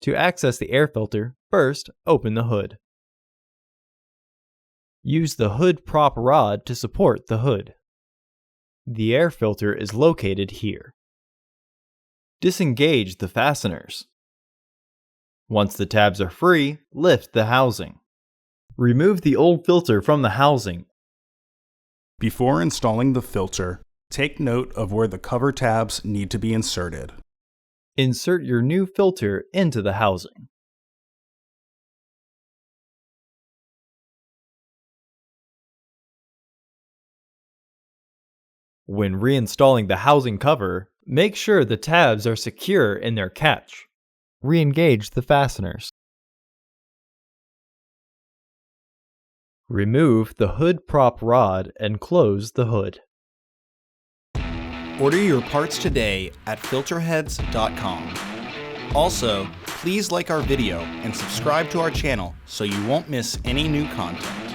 To access the air filter, first open the hood. Use the hood prop rod to support the hood. The air filter is located here. Disengage the fasteners. Once the tabs are free, lift the housing. Remove the old filter from the housing. Before installing the filter, take note of where the cover tabs need to be inserted. Insert your new filter into the housing. When reinstalling the housing cover, make sure the tabs are secure in their catch. Re-engage the fasteners. Remove the hood prop rod and close the hood. Order your parts today at filterheads.com. Also, please like our video and subscribe to our channel so you won't miss any new content.